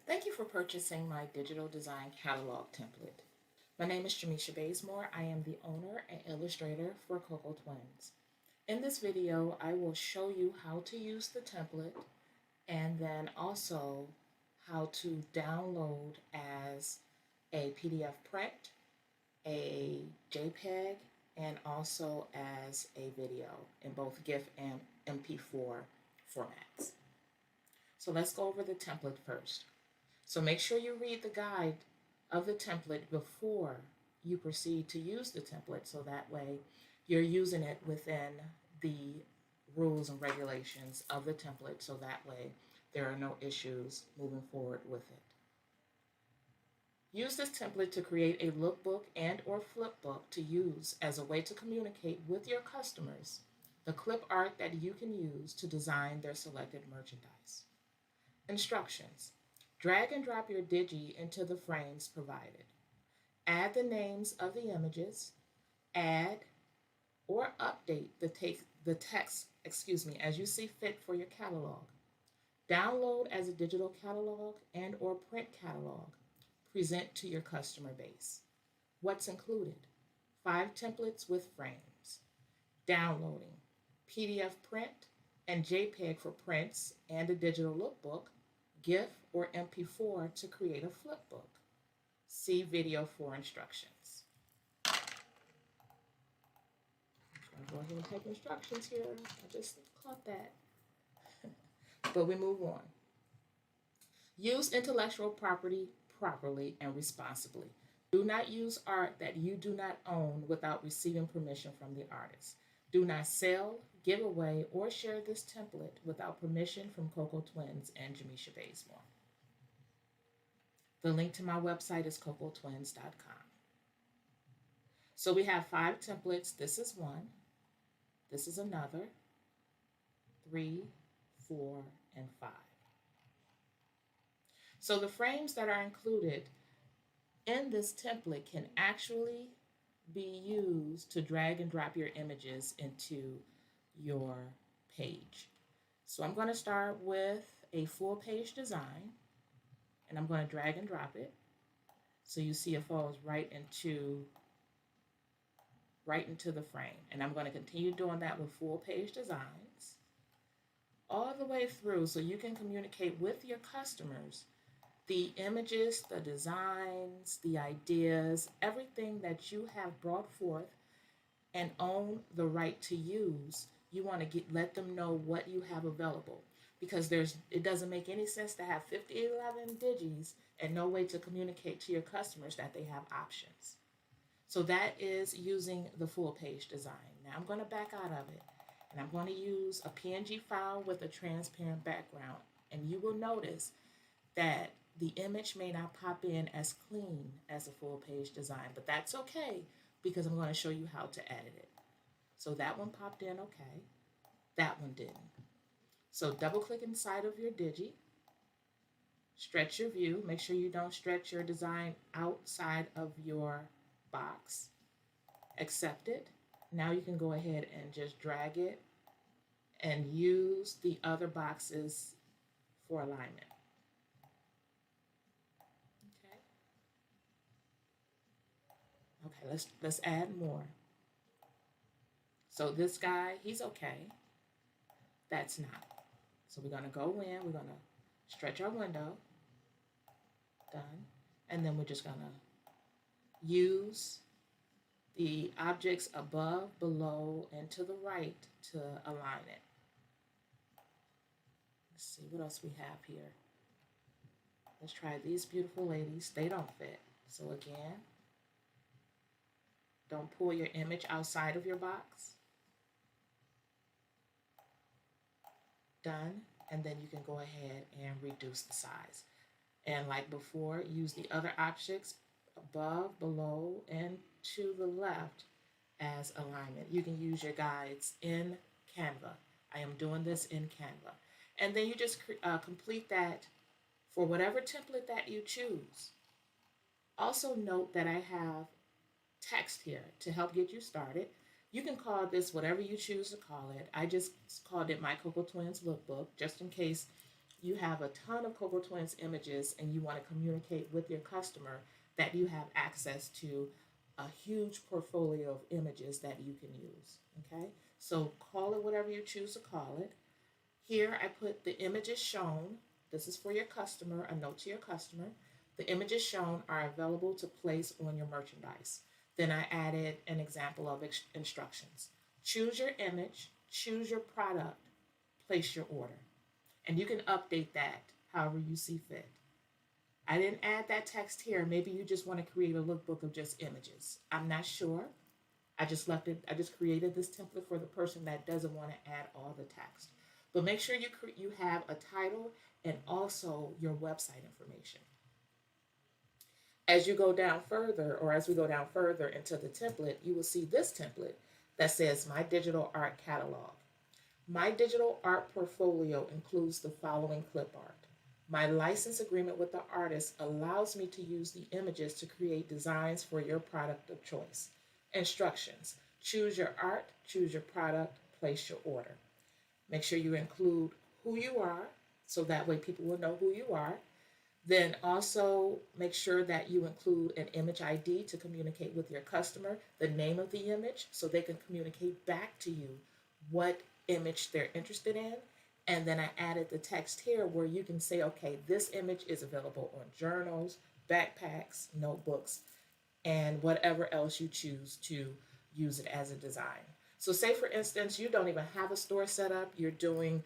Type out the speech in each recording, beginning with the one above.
Thank you for purchasing my digital design catalog template. My name is Jamisha Bazemore. I am the owner and illustrator for Cocoa Twins. In this video, I will show you how to use the template and then also how to download as a PDF print, a JPEG, and also as a video in both GIF and MP4 formats. So let's go over the template first. So make sure you read the guide of the template before you proceed to use the template, so that way you're using it within the rules and regulations of the template, so that way there are no issues moving forward with it. Use this template to create a lookbook and or flipbook to use as a way to communicate with your customers the clip art that you can use to design their selected merchandise. Instructions. Drag and drop your digi into the frames provided. Add the names of the images. Add or update the text as you see fit for your catalog. Download as a digital catalog and or print catalog. Present to your customer base. What's included? 5 templates with frames. Downloading PDF print and JPEG for prints and a digital lookbook, GIF or MP4 to create a flipbook. See video for instructions. I'm going to go ahead and type instructions here. I just caught that. But we move on. Use intellectual property properly and responsibly. Do not use art that you do not own without receiving permission from the artist. Do not sell, give away, or share this template without permission from Cocoa Twins and Jamisha Bazemore. The link to my website is cocotwins.com. So we have 5 templates. This is one. This is another. 3, 4, and 5. So the frames that are included in this template can actually be used to drag and drop your images into your page. So I'm going to start with a full page design, and I'm going to drag and drop it. So you see it falls right into the frame. And I'm going to continue doing that with full page designs all the way through, so you can communicate with your customers the images, the designs, the ideas, everything that you have brought forth and own the right to use. You want to let them know what you have available, because it doesn't make any sense to have 11 digis and no way to communicate to your customers that they have options. So that is using the full page design. Now I'm going to back out of it, and I'm going to use a PNG file with a transparent background, and you will notice that the image may not pop in as clean as a full page design, but that's okay, because I'm going to show you how to edit it. So that one popped in okay. That one didn't. So double click inside of your digi. Stretch your view. Make sure you don't stretch your design outside of your box. Accept it. Now you can go ahead and just drag it and use the other boxes for alignment. Okay, let's add more. So this guy, he's okay. That's not. So we're going to go in, we're going to stretch our window. Done. And then we're just going to use the objects above, below, and to the right to align it. Let's see what else we have here. Let's try these beautiful ladies. They don't fit. So again, don't pull your image outside of your box. Done. And then you can go ahead and reduce the size. And like before, use the other objects above, below, and to the left as alignment. You can use your guides in Canva. I am doing this in Canva. And then you just complete that for whatever template that you choose. Also note that I have text here to help get you started. You can call this whatever you choose to call it. I just called it my Cocoa Twins Lookbook, just in case you have a ton of Cocoa Twins images and you want to communicate with your customer that you have access to a huge portfolio of images that you can use. Okay, so call it whatever you choose to call it. Here I put the images shown. This is for your customer, a note to your customer. The images shown are available to place on your merchandise. Then I added an example of instructions. Choose your image, choose your product, place your order. And you can update that however you see fit. I didn't add that text here. Maybe you just want to create a lookbook of just images. I'm not sure. I just created this template for the person that doesn't want to add all the text. But make sure you have a title and also your website information. As you go down further, or as we go down further into the template, you will see this template that says My Digital Art Catalog. My digital art portfolio includes the following clip art. My license agreement with the artist allows me to use the images to create designs for your product of choice. Instructions. Choose your art, choose your product, place your order. Make sure you include who you are, so that way people will know who you are. Then also make sure that you include an image ID to communicate with your customer, the name of the image, so they can communicate back to you what image they're interested in. And then I added the text here where you can say, okay, this image is available on journals, backpacks, notebooks, and whatever else you choose to use it as a design. So say for instance, you don't even have a store set up, you're doing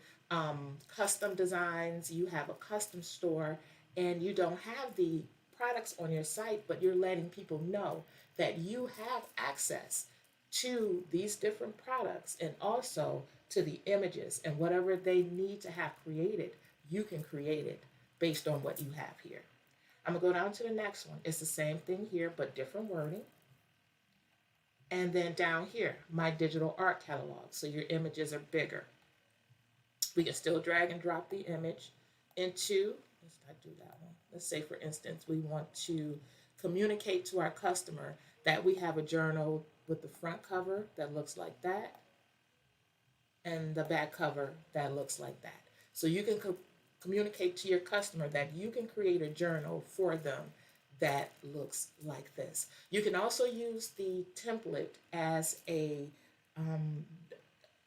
custom designs, you have a custom store, and you don't have the products on your site, but you're letting people know that you have access to these different products and also to the images, and whatever they need to have created, you can create it based on what you have here. I'm gonna go down to the next one. It's the same thing here, but different wording. And then down here, My Digital Art Catalog. So your images are bigger. We can still drag and drop the image into, let's not do that one. Let's say, for instance, we want to communicate to our customer that we have a journal with the front cover that looks like that and the back cover that looks like that. So you can communicate to your customer that you can create a journal for them that looks like this. You can also use the template as um,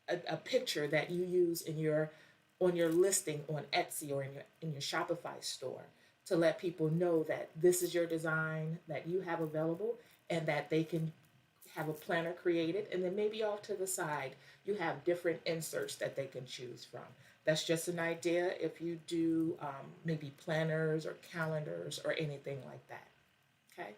a picture that you use in your on your listing on Etsy or in your Shopify store to let people know that this is your design that you have available and that they can have a planner created, and then maybe off to the side you have different inserts that they can choose from. That's just an idea if you do maybe planners or calendars or anything like that. Okay,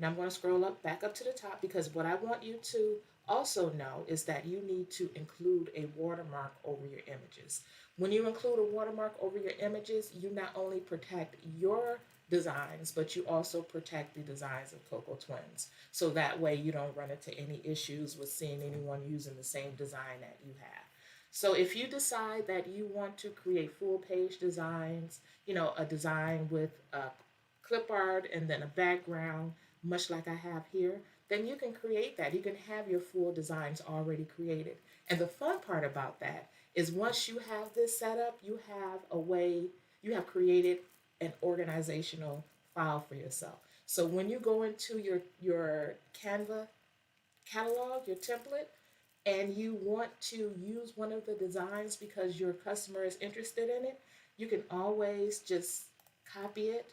now I'm going to scroll up back up to the top, because what I want you to also know is that you need to include a watermark over your images. When you include a watermark over your images, you not only protect your designs, but you also protect the designs of Cocoa Twins. So that way you don't run into any issues with seeing anyone using the same design that you have. So if you decide that you want to create full page designs, a design with a clip art and then a background, much like I have here, then you can create that. You can have your full designs already created. And the fun part about that is once you have this set up, you have a way, you have created an organizational file for yourself. So when you go into your Canva catalog, your template, and you want to use one of the designs because your customer is interested in it, you can always just copy it.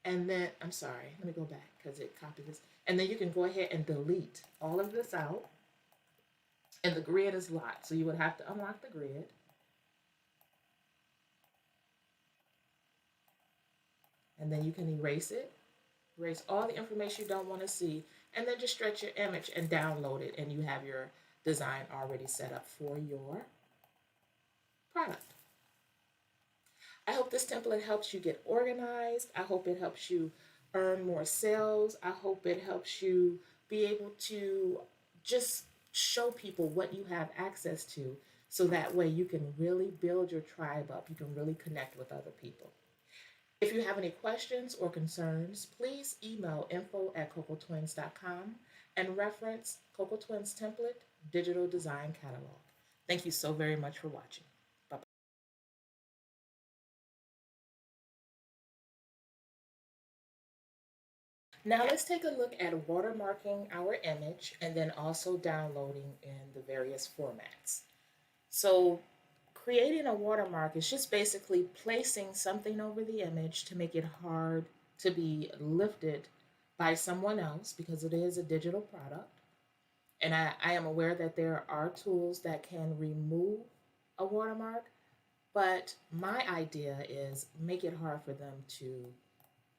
And then, I'm sorry, let me go back because it copied this. And then you can go ahead and delete all of this out. And the grid is locked, so you would have to unlock the grid. And then you can erase it, erase all the information you don't want to see, and then just stretch your image and download it, and you have your design already set up for your product. I hope this template helps you get organized. I hope it helps you earn more sales. I hope it helps you be able to just show people what you have access to, so that way you can really build your tribe up. You can really connect with other people. If you have any questions or concerns, please email info@cocotwins.com and reference Cocoa Twins Template Digital Design Catalog. Thank you so very much for watching. Bye-bye. Now let's take a look at watermarking our image and then also downloading in the various formats. So creating a watermark is just basically placing something over the image to make it hard to be lifted by someone else because it is a digital product. And I am aware that there are tools that can remove a watermark, but my idea is make it hard for them to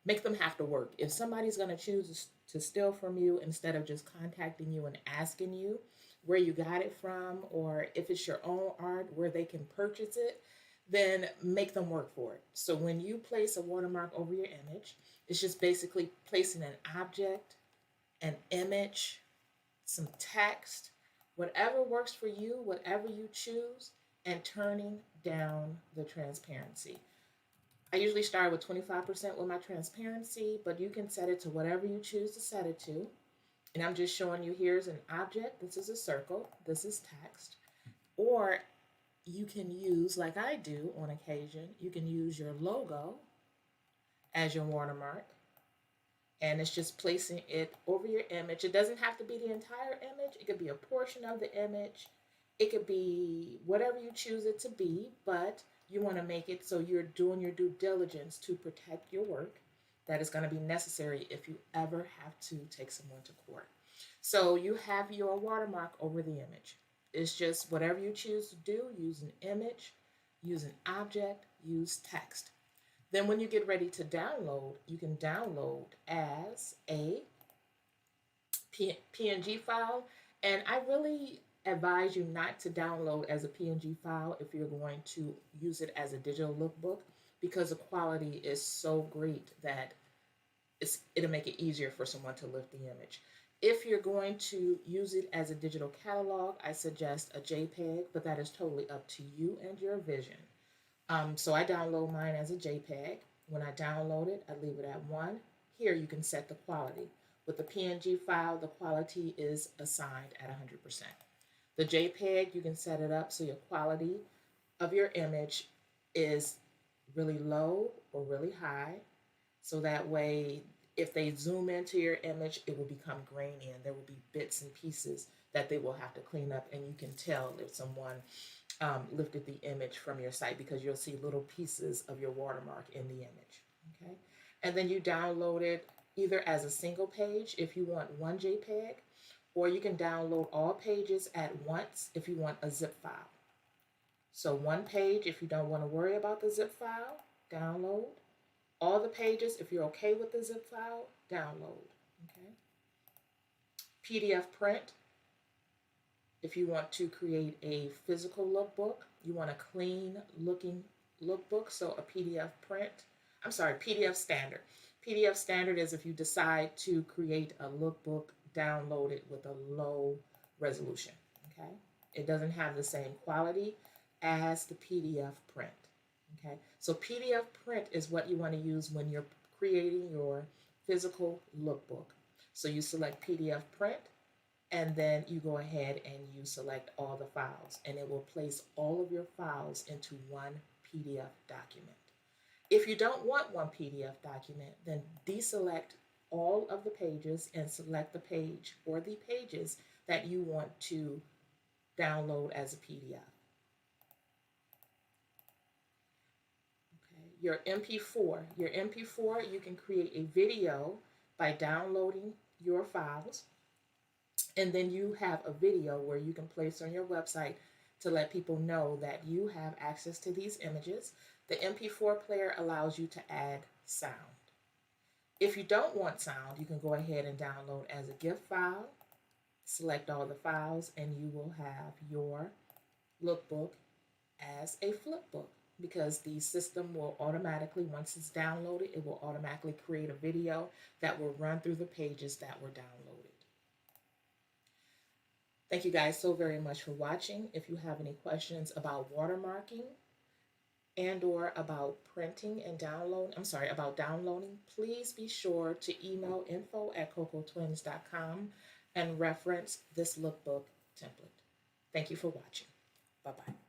make them have to work. If somebody's going to choose to steal from you instead of just contacting you and asking you where you got it from, or if it's your own art where they can purchase it, then make them work for it. So when you place a watermark over your image, it's just basically placing an object, an image, some text, whatever works for you, whatever you choose, and turning down the transparency. I usually start with 25% with my transparency, but you can set it to whatever you choose to set it to. And I'm just showing you here's an object, this is a circle, this is text. Or you can use, like I do on occasion, you can use your logo as your watermark. And it's just placing it over your image. It doesn't have to be the entire image. It could be a portion of the image. It could be whatever you choose it to be, but you want to make it so you're doing your due diligence to protect your work. That is going to be necessary if you ever have to take someone to court. So you have your watermark over the image. It's just whatever you choose to do, use an image, use an object, use text. Then when you get ready to download, you can download as a PNG file. And I really advise you not to download as a PNG file if you're going to use it as a digital lookbook, because the quality is so great that it'll make it easier for someone to lift the image. If you're going to use it as a digital catalog, I suggest a JPEG, but that is totally up to you and your vision. So I download mine as a JPEG. When I download it, I leave it at 1. Here you can set the quality. With the PNG file, the quality is assigned at 100%. The JPEG, you can set it up so your quality of your image is really low or really high. So that way, if they zoom into your image, it will become grainy and there will be bits and pieces that they will have to clean up. And you can tell if someone lifted the image from your site because you'll see little pieces of your watermark in the image. Okay, and then you download it either as a single page if you want one JPEG, or you can download all pages at once if you want a zip file. So one page if you don't want to worry about the zip file, download. All the pages if you're okay with the zip file, download. Okay. PDF print. If you want to create a physical lookbook, you want a clean looking lookbook, so a PDF print. I'm sorry, PDF standard. PDF standard is if you decide to create a lookbook, download it with a low resolution. Okay, it doesn't have the same quality as the PDF print. Okay, so PDF print is what you want to use when you're creating your physical lookbook. So you select PDF print, and then you go ahead and you select all the files, and it will place all of your files into one PDF document. If you don't want one PDF document, then deselect all of the pages and select the page or the pages that you want to download as a PDF. Okay. Your MP4, you can create a video by downloading your files, and then you have a video where you can place on your website to let people know that you have access to these images. The MP4 player allows you to add sound. If you don't want sound, you can go ahead and download as a GIF file, select all the files, and you will have your lookbook as a flipbook, because the system will automatically, once it's downloaded, it will automatically create a video that will run through the pages that were downloaded. Thank you guys so very much for watching. If you have any questions about watermarking and or about printing and about downloading, please be sure to email info@cocotwins.com and reference this lookbook template. Thank you for watching. Bye-bye.